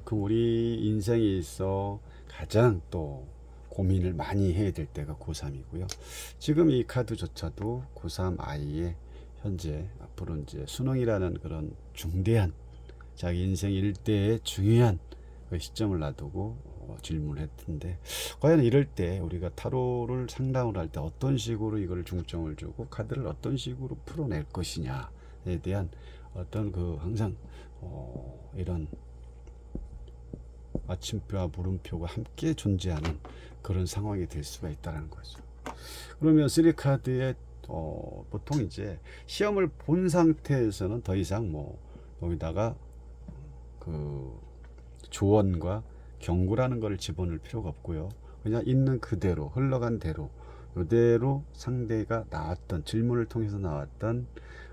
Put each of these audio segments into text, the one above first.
그 우리 인생에 있어 가장 또 고민을 많이 해야 될 때가 고3이고요. 지금 이 카드조차도 고3 아이의 현재 앞으로 이제 수능이라는 그런 중대한 자기 인생 일대의 중요한 그 시점을 놔두고 질문을 했던데, 과연 이럴 때 우리가 타로를 상담을 할 때 어떤 식으로 이걸 중점을 주고 카드를 어떤 식으로 풀어낼 것이냐에 대한 어떤 그 항상 이런 마침표와 물음표가 함께 존재하는 그런 상황이 될 수가 있다는 거죠. 그러면 3카드에 보통 이제 시험을 본 상태에서는 더 이상 뭐 여기다가 그 조언과 경고라는 걸 집어넣을 필요가 없고요. 그냥 있는 그대로 흘러간 대로 이대로 상대가 나왔던 질문을 통해서 나왔던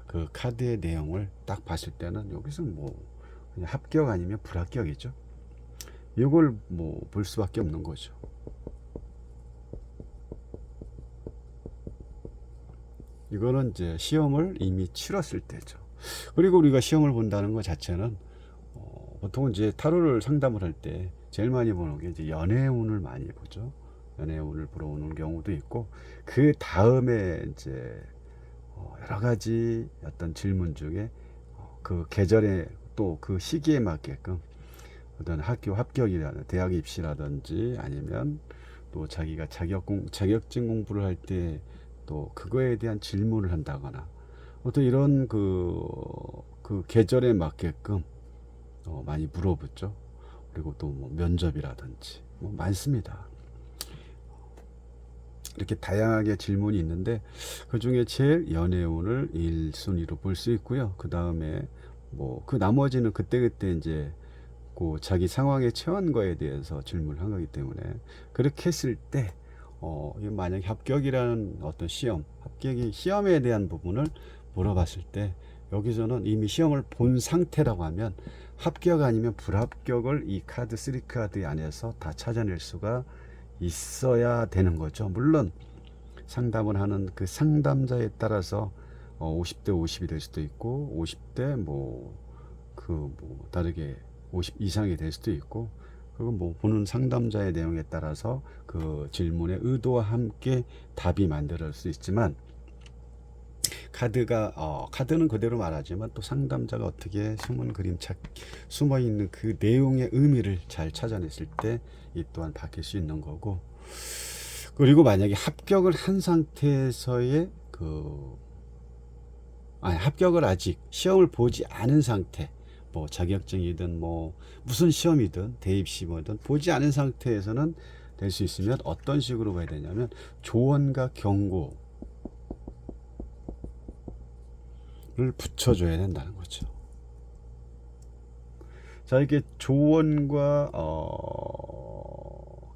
그 카드의 내용을 딱 봤을 때는 여기서 뭐 그냥 합격 아니면 불합격이죠. 이걸 뭐 볼 수밖에 없는 거죠. 이거는 이제 시험을 이미 치렀을 때죠. 그리고 우리가 시험을 본다는 것 자체는 보통 이제 타로를 상담을 할 때 제일 많이 보는 게 이제 연애운을 많이 보죠. 연애운을 보러 오는 경우도 있고, 그 다음에 이제 여러 가지 어떤 질문 중에 그 계절에 또 그 시기에 맞게끔 어떤 학교 합격이라든 대학 입시라든지 아니면 또 자기가 자격증 공부를 할 때 또 그거에 대한 질문을 한다거나 어떤 이런 그 계절에 맞게끔 많이 물어보죠. 그리고 또 뭐 면접이라든지 뭐 많습니다. 이렇게 다양하게 질문이 있는데 그 중에 제일 연애운을 1순위로 볼 수 있고요. 그 다음에 뭐 그 나머지는 그때그때 이제 그 자기 상황에 처한 거에 대해서 질문을 한 거기 때문에, 그렇게 했을 때 만약에 합격이라는 어떤 시험에 대한 부분을 물어봤을 때 여기서는 이미 시험을 본 상태라고 하면 합격 아니면 불합격을 이 카드 3카드 안에서 다 찾아낼 수가 있어야 되는 거죠. 물론 상담을 하는 그 상담자에 따라서 50대 50이 될 수도 있고 50대 뭐 다르게 50 이상이 될 수도 있고, 그건 뭐 보는 상담자의 내용에 따라서 그 질문의 의도와 함께 답이 만들어질 수 있지만, 카드는 그대로 말하지만 또 상담자가 어떻게 숨어 있는 그 내용의 의미를 잘 찾아냈을 때 이 또한 바뀔 수 있는 거고, 그리고 만약에 합격을 한 상태에서의 합격을 아직 시험을 보지 않은 상태, 뭐 자격증이든 뭐 무슨 시험이든 대입시험이든 보지 않은 상태에서는 될 수 있으면 어떤 식으로 봐야 되냐면 조언과 경고를 붙여줘야 된다는 거죠. 자, 이게 조언과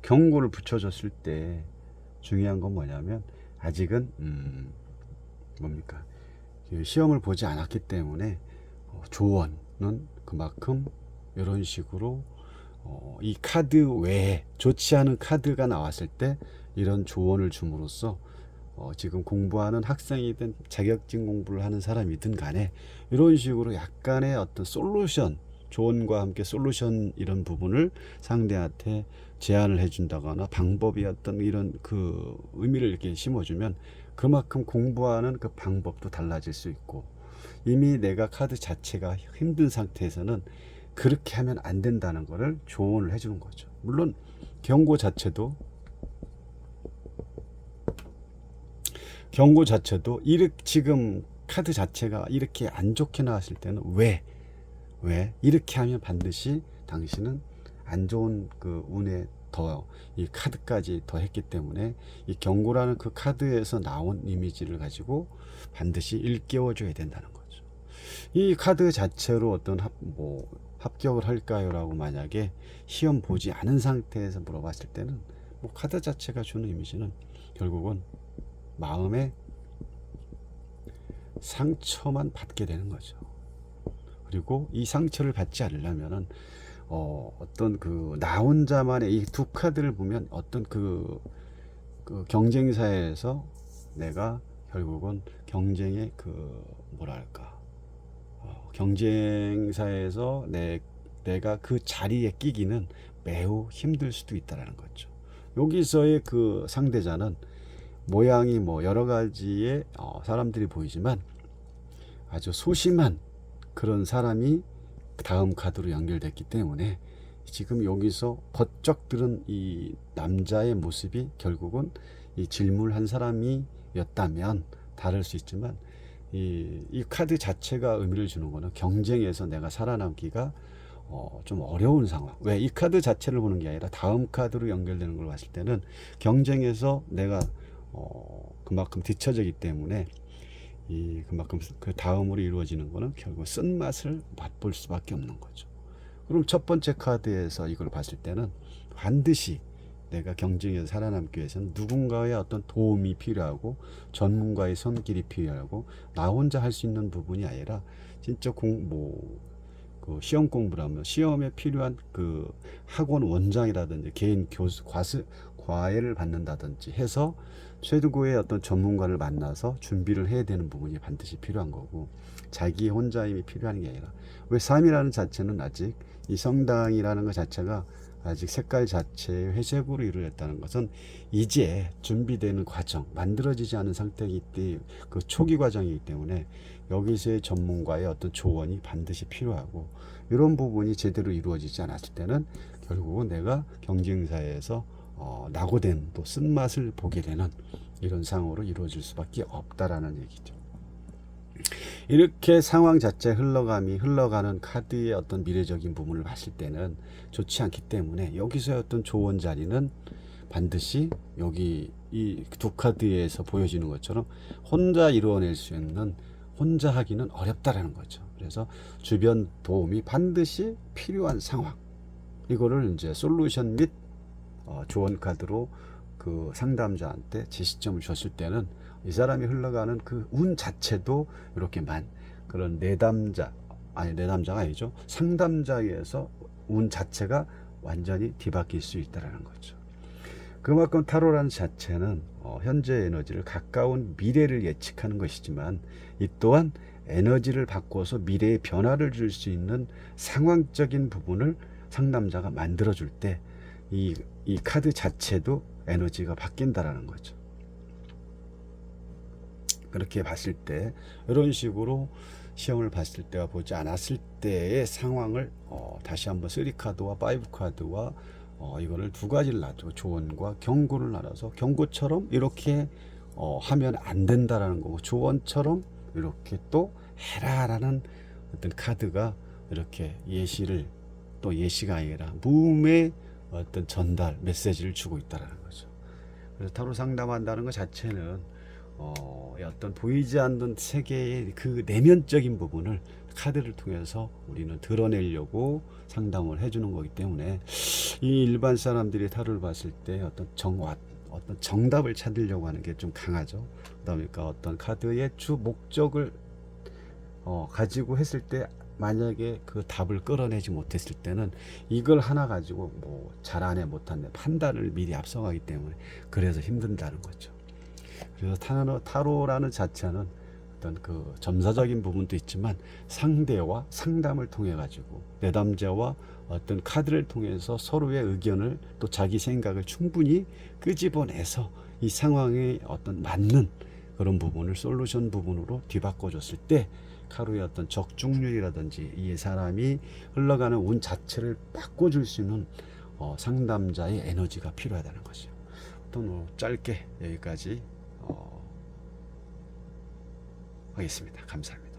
경고를 붙여줬을 때 중요한 건 뭐냐면 아직은 뭡니까, 시험을 보지 않았기 때문에 조언은 그만큼 이런 식으로 이 카드 외에 좋지 않은 카드가 나왔을 때 이런 조언을 줌으로써 지금 공부하는 학생이든 자격증 공부를 하는 사람이든 간에 이런 식으로 약간의 어떤 솔루션, 조언과 함께 솔루션 이런 부분을 상대한테 제안을 해준다거나 방법이 어떤 이런 그 의미를 이렇게 심어주면 그만큼 공부하는 그 방법도 달라질 수 있고, 이미 내가 카드 자체가 힘든 상태에서는 그렇게 하면 안 된다는 것을 조언을 해주는 거죠. 물론 경고 자체도 지금 카드 자체가 이렇게 안 좋게 나왔을 때는 왜 이렇게 하면 반드시 당신은 안 좋은 그 운에 더 이 카드까지 더 했기 때문에 이 경고라는 그 카드에서 나온 이미지를 가지고 반드시 일깨워 줘야 된다는 거죠. 이 카드 자체로 어떤 합격을 할까요? 라고 만약에 시험 보지 않은 상태에서 물어봤을 때는 뭐 카드 자체가 주는 이미지는 결국은 마음의 상처만 받게 되는 거죠. 그리고 이 상처를 받지 않으려면은 어떤 그 나 혼자만의 이 두 카드를 보면 어떤 그 경쟁사에서 내가 결국은 경쟁의 그 뭐랄까, 경쟁사에서 내 내가 그 자리에 끼기는 매우 힘들 수도 있다라는 거죠. 여기서의 그 상대자는 모양이 뭐 여러 가지의 사람들이 보이지만 아주 소심한 그런 사람이 다음 카드로 연결됐기 때문에 지금 여기서 번쩍 들은 이 남자의 모습이 결국은 이 질문한 사람이었다면 다를 수 있지만 이 카드 자체가 의미를 주는 거는 경쟁에서 내가 살아남기가 좀 어려운 상황. 왜? 이 카드 자체를 보는 게 아니라 다음 카드로 연결되는 걸 봤을 때는 경쟁에서 내가 그만큼 뒤처지기 때문에 그만큼 그 다음으로 이루어지는 거는 결국 쓴맛을 맛볼 수밖에 없는 거죠. 그럼 첫 번째 카드에서 이걸 봤을 때는 반드시 내가 경쟁에서 살아남기 위해서는 누군가의 어떤 도움이 필요하고 전문가의 손길이 필요하고 나 혼자 할 수 있는 부분이 아니라 진짜 그 시험 공부라면 시험에 필요한 그 학원 원장이라든지 개인 교수 과외를 받는다든지 해서 최고의 어떤 전문가를 만나서 준비를 해야 되는 부분이 반드시 필요한 거고, 자기 혼자 힘이 필요한 게 아니라, 왜 3이라는 자체는 아직 이 성당이라는 것 자체가 아직 색깔 자체의 회색으로 이루어졌다는 것은 이제 준비되는 과정, 만들어지지 않은 상태이기 때문에 그 초기 과정이기 때문에 여기서의 전문가의 어떤 조언이 반드시 필요하고, 이런 부분이 제대로 이루어지지 않았을 때는 결국은 내가 경쟁사에서 낙오된 또 쓴맛을 보게 되는 이런 상황으로 이루어질 수밖에 없다라는 얘기죠. 이렇게 상황 자체 흘러가는 카드의 어떤 미래적인 부분을 봤을 때는 좋지 않기 때문에 여기서의 어떤 조언 자리는 반드시 여기 이 두 카드에서 보여지는 것처럼 혼자 이루어낼 수 있는, 혼자 하기는 어렵다라는 거죠. 그래서 주변 도움이 반드시 필요한 상황, 이거를 이제 솔루션 및 조언 카드로 그 상담자한테 제시점을 줬을 때는 이 사람이 흘러가는 그 운 자체도 이렇게 그런 내담자가 아니죠. 상담자에서 운 자체가 완전히 뒤바뀔 수 있다는 거죠. 그만큼 타로라는 자체는 현재 에너지를 가까운 미래를 예측하는 것이지만 이 또한 에너지를 바꿔서 미래의 변화를 줄 수 있는 상황적인 부분을 상담자가 만들어줄 때 이 카드 자체도 에너지가 바뀐다라는 거죠. 그렇게 봤을 때 이런 식으로 시험을 봤을 때와 보지 않았을 때의 상황을 다시 한번 3카드와 5카드와 이거를 두 가지를 놔두고 조언과 경고를 나눠서 경고처럼 이렇게 하면 안 된다라는 거고, 조언처럼 이렇게 또 해라라는 어떤 카드가 이렇게 예시를, 또 예시가 아니라 무음의 어떤 전달 메시지를 주고 있다라는 거죠. 그래서 타로 상담한다는 것 자체는 어떤 보이지 않는 세계의 그 내면적인 부분을 카드를 통해서 우리는 드러내려고 상담을 해주는 거기 때문에 이 일반 사람들이 타로를 봤을 때 어떤 정답을 찾으려고 하는 게 좀 강하죠. 그러니까 어떤 카드의 주 목적을 가지고 했을 때 만약에 그 답을 끌어내지 못했을 때는 이걸 하나 가지고 뭐 잘하네 못하네 판단을 미리 앞서가기 때문에 그래서 힘든다는 거죠. 그래서 타로라는 자체는 어떤 그 점사적인 부분도 있지만 상대와 상담을 통해 가지고 내담자와 어떤 카드를 통해서 서로의 의견을 또 자기 생각을 충분히 끄집어내서 이 상황에 어떤 맞는 그런 부분을 솔루션 부분으로 뒤바꿔 줬을 때 타로의 어떤 적중률이라든지 이 사람이 흘러가는 운 자체를 바꿔줄 수 있는 상담자의 에너지가 필요하다는 것이죠. 또 짧게 여기까지 하겠습니다. 감사합니다.